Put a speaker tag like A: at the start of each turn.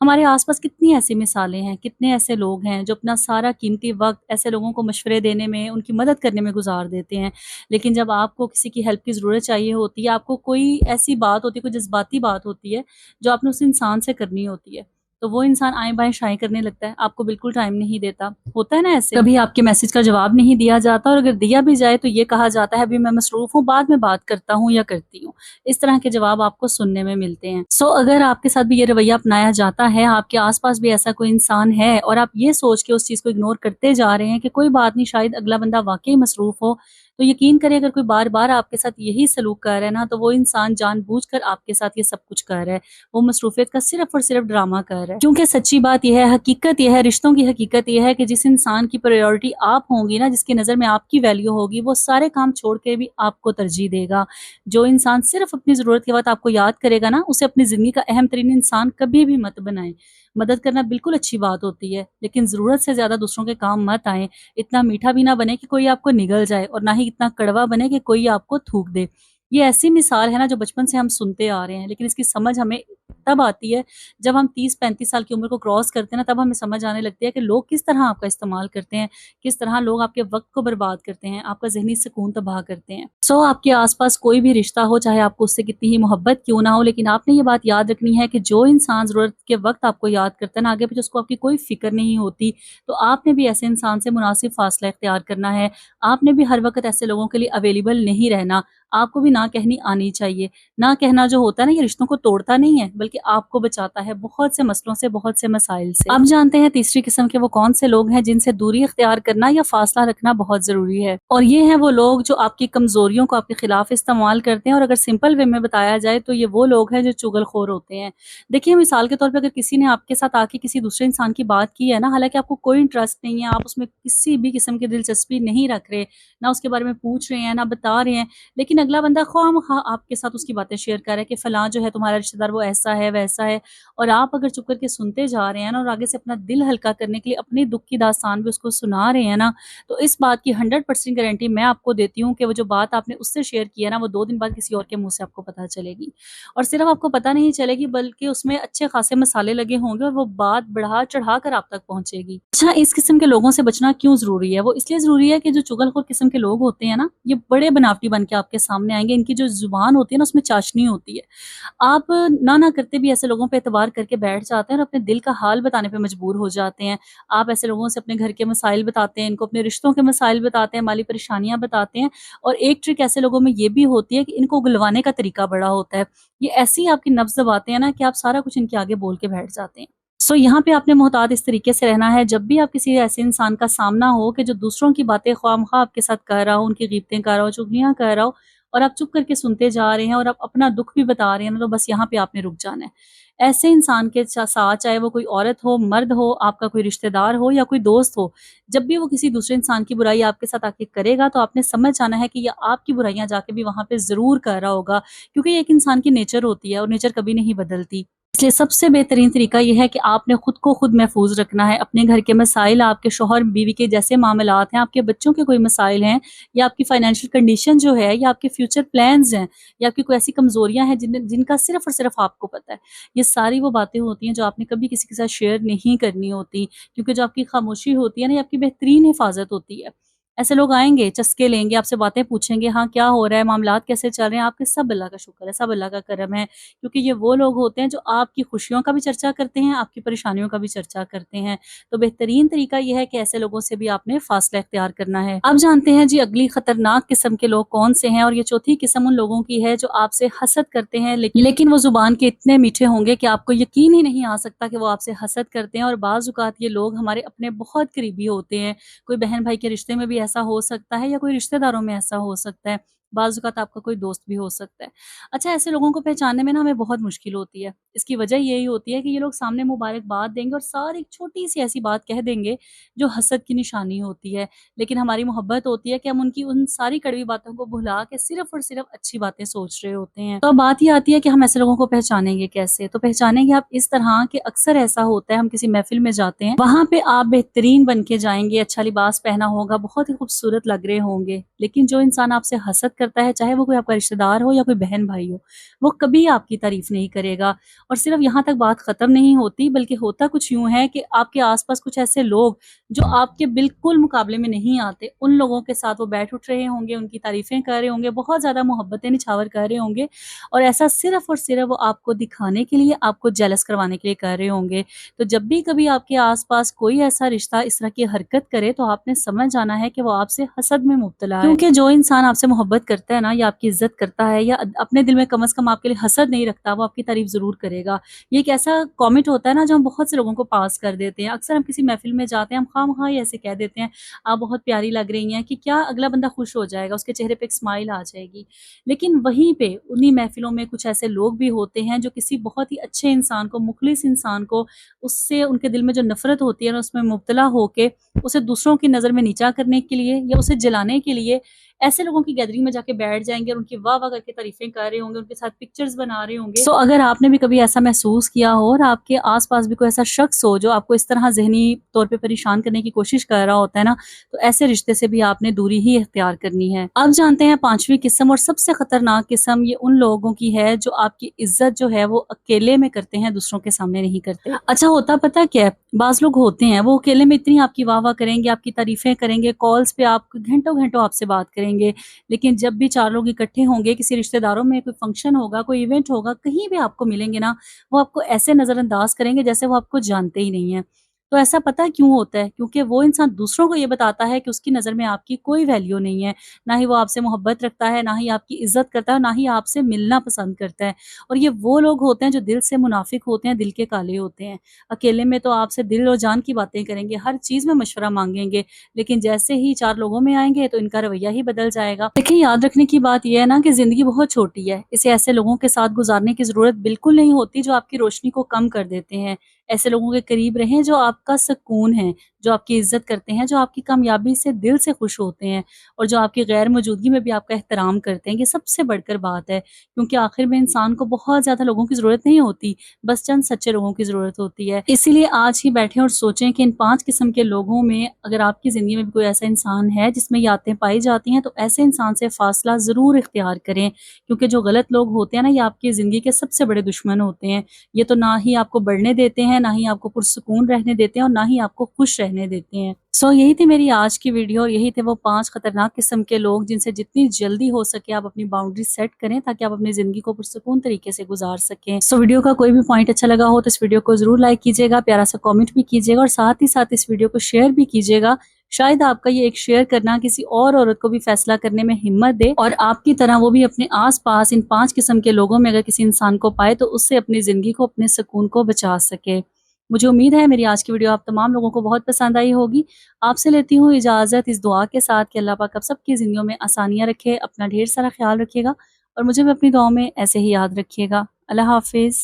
A: ہمارے آس پاس کتنی ایسی مثالیں ہیں، کتنے ایسے لوگ ہیں جو اپنا سارا قیمتی وقت ایسے لوگوں کو مشورے دینے میں، ان کی مدد کرنے میں گزار دیتے ہیں، لیکن جب آپ کو کسی کی ہیلپ کی ضرورت چاہیے ہوتی ہے، آپ کو کوئی ایسی بات ہوتی ہے، کوئی جذباتی بات ہوتی ہے جو آپ نے اس انسان سے کرنی ہوتی ہے، تو وہ انسان آئیں بائیں شائیں کرنے لگتا ہے، آپ کو بالکل ٹائم نہیں دیتا، ہوتا ہے نا ایسے، کبھی آپ کے میسج کا جواب نہیں دیا جاتا، اور اگر دیا بھی جائے تو یہ کہا جاتا ہے ابھی میں مصروف ہوں، بعد میں بات کرتا ہوں یا کرتی ہوں، اس طرح کے جواب آپ کو سننے میں ملتے ہیں۔ اگر آپ کے ساتھ بھی یہ رویہ اپنایا جاتا ہے، آپ کے آس پاس بھی ایسا کوئی انسان ہے اور آپ یہ سوچ کے اس چیز کو اگنور کرتے جا رہے ہیں کہ کوئی بات نہیں، شاید اگلا بندہ واقعی مصروف ہو، تو یقین کریں اگر کوئی بار بار آپ کے ساتھ یہی سلوک کر رہا ہے نا، تو وہ انسان جان بوجھ کر آپ کے ساتھ یہ سب کچھ کر رہا ہے، وہ مصروفیت کا صرف اور صرف ڈرامہ کر رہا ہے، کیونکہ سچی بات یہ ہے، حقیقت یہ ہے، رشتوں کی حقیقت یہ ہے کہ جس انسان کی پریورٹی آپ ہوں گی نا، جس کی نظر میں آپ کی ویلیو ہوگی، وہ سارے کام چھوڑ کے بھی آپ کو ترجیح دے گا۔ جو انسان صرف اپنی ضرورت کے وقت آپ کو یاد کرے گا نا، اسے اپنی زندگی کا اہم ترین انسان کبھی بھی مت بنائیں۔ مدد کرنا بالکل اچھی بات ہوتی ہے، لیکن ضرورت سے زیادہ دوسروں کے کام مت آئیں۔ اتنا میٹھا بھی نہ بنے کہ کوئی آپ کو نگل جائے، اور نہ ہی اتنا کڑوا بنے کہ کوئی آپ کو تھوک دے۔ یہ ایسی مثال ہے نا جو بچپن سے ہم سنتے آ رہے ہیں، لیکن اس کی سمجھ ہمیں تب آتی ہے جب ہم 30-35 سال کی عمر کو کراس کرتے ہیں نا، تب ہمیں سمجھ آنے لگتی ہے کہ لوگ کس طرح آپ کا استعمال کرتے ہیں، کس طرح لوگ آپ کے وقت کو برباد کرتے ہیں، آپ کا ذہنی سکون تباہ کرتے ہیں۔ آپ کے آس پاس کوئی بھی رشتہ ہو، چاہے آپ کو اس سے کتنی ہی محبت کیوں نہ ہو، لیکن آپ نے یہ بات یاد رکھنی ہے کہ جو انسان ضرورت کے وقت آپ کو یاد کرتا ہے نا، آگے پیچھے اس کو آپ کی کوئی فکر نہیں ہوتی، تو آپ نے بھی ایسے انسان سے مناسب فاصلہ اختیار کرنا ہے۔ آپ نے بھی ہر وقت ایسے لوگوں کے لیے اویلیبل نہیں رہنا، آپ کو بھی نہ کہنی آنی چاہیے۔ نہ کہنا جو ہوتا ہے نا، یہ رشتوں کو توڑتا نہیں ہے بلکہ آپ کو بچاتا ہے بہت سے مسئلوں سے، بہت سے مسائل سے۔ اب جانتے ہیں تیسری قسم کے وہ کون سے لوگ ہیں جن سے دوری اختیار کرنا یا فاصلہ رکھنا بہت ضروری ہے، اور یہ ہیں وہ لوگ جو آپ کی کمزوریوں کو آپ کے خلاف استعمال کرتے ہیں، اور اگر سمپل وے میں بتایا جائے تو یہ وہ لوگ ہیں جو چغل خور ہوتے ہیں۔ دیکھیے مثال کے طور پہ اگر کسی نے آپ کے ساتھ آ کے کسی دوسرے انسان کی بات کی ہے نا، حالانکہ آپ کو کوئی انٹرسٹ نہیں ہے، آپ اس میں کسی بھی قسم کی دلچسپی نہیں رکھ رہے، نہ اس کے بارے میں پوچھ رہے ہیں، نہ بتا رہے ہیں، لیکن اگلا بندہ خواہ مخواہ آپ کے ساتھ اس کی باتیں شیئر کر رہا ہے کہ فلاں جو ہے تمہارا رشتہ دار وہ ایسا ہے ویسا ہے، اور آپ اگر چپ کر کے سنتے جا رہے ہیں نا، اور آگے سے اپنا دل ہلکا کرنے کے لیے اپنی دکھ کی داستان بھی اس کو سنا رہے ہیں نا، تو اس بات کی 100% گارنٹی میں آپ کو دیتی ہوں کہ وہ جو بات آپ نے اس سے شیئر کی ہے نا، وہ 2 دن بعد کسی اور کے منہ سے آپ کو پتہ چلے گی، اور صرف آپ کو پتہ نہیں چلے گی بلکہ اس میں اچھے خاصے مسالے لگے ہوں گے، اور وہ بات بڑھا چڑھا کر آپ تک پہنچے گی۔ اچھا، اس قسم کے لوگوں سے بچنا کیوں ضروری ہے؟ وہ اس لیے ضروری ہے کہ جو چغل خور قسم کے لوگ ہوتے ہیں نا، یہ بڑے بناوٹی بن کے آپ کے سامنے آئیں گے، ان کی جو زبان ہوتی ہے نا، اس میں چاشنی ہوتی ہے، آپ نہ کرتے بھی ایسے لوگوں پہ اعتبار کر کے بیٹھ جاتے ہیں اور اپنے دل کا حال بتانے پہ مجبور ہو جاتے ہیں۔ آپ ایسے لوگوں سے اپنے گھر کے مسائل بتاتے ہیں، ان کو اپنے رشتوں کے مسائل بتاتے ہیں، مالی پریشانیاں بتاتے ہیں، اور ایک ٹرک ایسے لوگوں میں یہ بھی ہوتی ہے کہ ان کو گلوانے کا طریقہ بڑا ہوتا ہے۔ یہ ایسی آپ کی نبض دباتے ہیں نا کہ آپ سارا کچھ ان کے آگے بول کے بیٹھ جاتے ہیں۔ یہاں پہ آپ نے محتاط اس طریقے سے رہنا ہے، جب بھی آپ کسی ایسے انسان کا سامنا ہو کہ جو دوسروں کی باتیں خواہ مخواہ آپ کے ساتھ کر رہا ہو، ان کی غیبتیں کر رہا ہو، چغلیاں کر رہا ہو، اور آپ چپ کر کے سنتے جا رہے ہیں اور آپ اپنا دکھ بھی بتا رہے ہیں نا، تو بس یہاں پہ آپ نے رک جانا ہے۔ ایسے انسان کے ساتھ، چاہے وہ کوئی عورت ہو، مرد ہو، آپ کا کوئی رشتہ دار ہو یا کوئی دوست ہو، جب بھی وہ کسی دوسرے انسان کی برائی آپ کے ساتھ آ کے کرے گا، تو آپ نے سمجھ جانا ہے کہ یہ آپ کی برائیاں جا کے بھی وہاں پہ ضرور کر رہا ہوگا، کیونکہ یہ ایک انسان کی نیچر ہوتی ہے اور نیچر کبھی نہیں بدلتی۔ اس لیے سب سے بہترین طریقہ یہ ہے کہ آپ نے خود کو خود محفوظ رکھنا ہے، اپنے گھر کے مسائل، آپ کے شوہر بیوی کے جیسے معاملات ہیں، آپ کے بچوں کے کوئی مسائل ہیں، یا آپ کی فائنینشیل کنڈیشن جو ہے، یا آپ کے فیوچر پلانز ہیں، یا آپ کی کوئی ایسی کمزوریاں ہیں جن کا صرف اور صرف آپ کو پتہ ہے۔ یہ ساری وہ باتیں ہوتی ہیں جو آپ نے کبھی کسی کے ساتھ شیئر نہیں کرنی ہوتی، کیونکہ جو آپ کی خاموشی ہوتی ہے نا، یہ آپ کی بہترین حفاظت ہوتی ہے۔ ایسے لوگ آئیں گے، چسکے لیں گے، آپ سے باتیں پوچھیں گے، ہاں کیا ہو رہا ہے، معاملات کیسے چل رہے ہیں، آپ کے سب اللہ کا شکر ہے، سب اللہ کا کرم ہے، کیونکہ یہ وہ لوگ ہوتے ہیں جو آپ کی خوشیوں کا بھی چرچا کرتے ہیں، آپ کی پریشانیوں کا بھی چرچا کرتے ہیں۔ تو بہترین طریقہ یہ ہے کہ ایسے لوگوں سے بھی آپ نے فاصلہ اختیار کرنا ہے۔ اب جانتے ہیں جی اگلی خطرناک قسم کے لوگ کون سے ہیں، اور یہ چوتھی قسم ان لوگوں کی ہے جو آپ سے حسد کرتے ہیں، لیکن وہ زبان کے اتنے میٹھے ہوں گے کہ آپ کو یقین ہی نہیں آ سکتا کہ وہ آپ سے حسد کرتے ہیں، اور بعض اوقات یہ لوگ ہمارے اپنے بہت قریبی ہوتے ہیں۔ کوئی بہن بھائی کے رشتے میں بھی ایسا ہو سکتا ہے، یا کوئی رشتہ داروں میں ایسا ہو سکتا ہے، بعض اوقات آپ کا کوئی دوست بھی ہو سکتا ہے۔ اچھا، ایسے لوگوں کو پہچاننے میں نا ہمیں بہت مشکل ہوتی ہے۔ اس کی وجہ یہی ہوتی ہے کہ یہ لوگ سامنے مبارکباد دیں گے اور ساری چھوٹی سی ایسی بات کہہ دیں گے جو حسد کی نشانی ہوتی ہے، لیکن ہماری محبت ہوتی ہے کہ ہم ان کی ان ساری کڑوی باتوں کو بھلا کے صرف اور صرف اچھی باتیں سوچ رہے ہوتے ہیں۔ تو اب بات یہ آتی ہے کہ ہم ایسے لوگوں کو پہچانیں گے کیسے؟ تو پہچانیں گے آپ اس طرح کہ اکثر ایسا ہوتا ہے، ہم کسی محفل میں جاتے ہیں، وہاں پہ آپ بہترین بن کے جائیں گے، اچھا لباس پہنا ہوگا، بہت ہی خوبصورت لگ رہے ہوں گے، لیکن جو انسان آپ سے حسد کرتا ہے, چاہے وہ کوئی آپ کا رشتہ دار ہو یا کوئی بہن بھائی ہو, وہ کبھی آپ کی تعریف نہیں کرے گا. اور صرف یہاں تک بات ختم نہیں ہوتی, بلکہ ہوتا کچھ یوں ہے کہ آپ کے آس پاس کچھ ایسے لوگ جو آپ کے بالکل مقابلے میں نہیں آتے, ان لوگوں کے ساتھ وہ بیٹھ اٹھ رہے ہوں گے, ان کی تعریفیں کر رہے ہوں گے, بہت زیادہ محبتیں نچھاور کر رہے ہوں گے, اور ایسا صرف اور صرف وہ آپ کو دکھانے کے لیے, آپ کو جیلس کروانے کے لیے کر رہے ہوں گے. تو جب بھی کبھی آپ کے آس پاس کوئی ایسا رشتہ اس طرح کی حرکت کرے, تو آپ نے سمجھ جانا ہے کہ وہ آپ سے حسد میں مبتلا ہے. کیونکہ جو انسان آپ سے محبت کرتا ہے نا, یا آپ کی عزت کرتا ہے, یا اپنے دل میں کم از کم آپ کے لیے حسد نہیں رکھتا, وہ آپ کی تعریف ضرور کرے گا. یہ ایک ایسا کامنٹ ہوتا ہے نا جو ہم بہت سے لوگوں کو پاس کر دیتے ہیں. اکثر ہم کسی محفل میں جاتے ہیں, ہم خواہ مخواہ ایسے کہہ دیتے ہیں آپ بہت پیاری لگ رہی ہیں, کہ کیا اگلا بندہ خوش ہو جائے گا, اس کے چہرے پہ ایک اسمائل آ جائے گی. لیکن وہیں پہ انہی محفلوں میں کچھ ایسے لوگ بھی ہوتے ہیں جو کسی بہت ہی اچھے انسان کو, مخلص انسان کو, اس سے ان کے دل میں جو نفرت ہوتی ہے نا, اس میں مبتلا ہو کے اسے دوسروں کی نظر میں نیچا کرنے کے لیے یا اسے جلانے کے لیے ایسے لوگوں کی گیدرنگ میں جا کے بیٹھ جائیں گے, اور ان کی واہ واہ کر کے تعریفیں کر رہے ہوں گے, ان کے ساتھ پکچرز بنا رہے ہوں گے. سو اگر آپ نے بھی کبھی ایسا محسوس کیا ہو, اور آپ کے آس پاس بھی کوئی ایسا شخص ہو جو آپ کو اس طرح ذہنی طور پہ پریشان کرنے کی کوشش کر رہا ہوتا ہے نا, تو ایسے رشتے سے بھی آپ نے دوری ہی اختیار کرنی ہے. آپ جانتے ہیں پانچویں قسم, اور سب سے خطرناک قسم, یہ ان لوگوں کی ہے جو آپ کی عزت جو ہے وہ اکیلے میں کرتے ہیں, دوسروں کے سامنے نہیں کرتے. اچھا ہوتا پتہ کیا ہے, بعض لوگ ہوتے ہیں وہ اکیلے میں اتنی آپ کی واہ واہ کریں گے, آپ کی تعریفیں کریں گے, کالز پہ آپ گھنٹوں گھنٹوں آپ سے بات کریں گے, لیکن جب بھی چار لوگ اکٹھے ہوں گے, کسی رشتہ داروں میں کوئی فنکشن ہوگا, کوئی ایونٹ ہوگا, کہیں بھی آپ کو ملیں گے نا, وہ آپ کو ایسے نظر انداز کریں گے جیسے وہ آپ کو جانتے ہی نہیں ہیں. تو ایسا پتہ کیوں ہوتا ہے؟ کیونکہ وہ انسان دوسروں کو یہ بتاتا ہے کہ اس کی نظر میں آپ کی کوئی ویلیو نہیں ہے, نہ ہی وہ آپ سے محبت رکھتا ہے, نہ ہی آپ کی عزت کرتا ہے, نہ ہی آپ سے ملنا پسند کرتا ہے. اور یہ وہ لوگ ہوتے ہیں جو دل سے منافق ہوتے ہیں, دل کے کالے ہوتے ہیں. اکیلے میں تو آپ سے دل اور جان کی باتیں کریں گے, ہر چیز میں مشورہ مانگیں گے, لیکن جیسے ہی چار لوگوں میں آئیں گے تو ان کا رویہ ہی بدل جائے گا. لیکن یاد رکھنے کی بات یہ ہے نا کہ زندگی بہت چھوٹی ہے, اسے ایسے لوگوں کے ساتھ گزارنے کی ضرورت بالکل نہیں ہوتی جو آپ کی روشنی کو کم کر دیتے ہیں. ایسے لوگوں کے قریب رہیں جو آپ کا سکون ہے, جو آپ کی عزت کرتے ہیں, جو آپ کی کامیابی سے دل سے خوش ہوتے ہیں, اور جو آپ کی غیر موجودگی میں بھی آپ کا احترام کرتے ہیں. یہ سب سے بڑھ کر بات ہے, کیونکہ آخر میں انسان کو بہت زیادہ لوگوں کی ضرورت نہیں ہوتی, بس چند سچے لوگوں کی ضرورت ہوتی ہے. اسی لیے آج ہی بیٹھیں اور سوچیں کہ ان 5 قسم کے لوگوں میں اگر آپ کی زندگی میں بھی کوئی ایسا انسان ہے جس میں یہ عادتیں پائی جاتی ہیں, تو ایسے انسان سے فاصلہ ضرور اختیار کریں, کیونکہ جو غلط لوگ ہوتے ہیں نا, یہ آپ کی زندگی کے سب سے بڑے دشمن ہوتے ہیں. یہ تو نہ ہی آپ کو بڑھنے دیتے ہیں, نہ ہی آپ کو پرسکون رہنے دیتے ہیں, اور نہ ہی آپ کو خوش رہنے دیتے ہیں. یہی تھی میری آج کی ویڈیو, اور یہی تھے وہ 5 خطرناک قسم کے لوگ جن سے جتنی جلدی ہو سکے آپ اپنی باؤنڈری سیٹ کریں, تاکہ آپ اپنی زندگی کو پرسکون طریقے سے گزار سکیں. ویڈیو کا کوئی بھی پوائنٹ اچھا لگا ہو تو اس ویڈیو کو ضرور لائک کیجیے گا, پیارا سا کامنٹ بھی کیجیے گا, اور ساتھ ہی ساتھ اس ویڈیو کو شیئر بھی کیجیے گا. شاید آپ کا یہ ایک شیئر کرنا کسی اور عورت کو بھی فیصلہ کرنے میں ہمت دے, اور آپ کی طرح وہ بھی اپنے آس پاس ان 5 قسم کے لوگوں میں اگر کسی انسان کو پائے تو اس سے اپنی زندگی کو, اپنے سکون کو بچا سکے. مجھے امید ہے میری آج کی ویڈیو آپ تمام لوگوں کو بہت پسند آئی ہوگی. آپ سے لیتی ہوں اجازت اس دعا کے ساتھ کہ اللہ پاک آپ سب کی زندگیوں میں آسانیاں رکھے, اپنا ڈھیر سارا خیال رکھیے گا, اور مجھے بھی اپنی دعاؤں میں ایسے ہی یاد رکھیے گا. اللہ حافظ.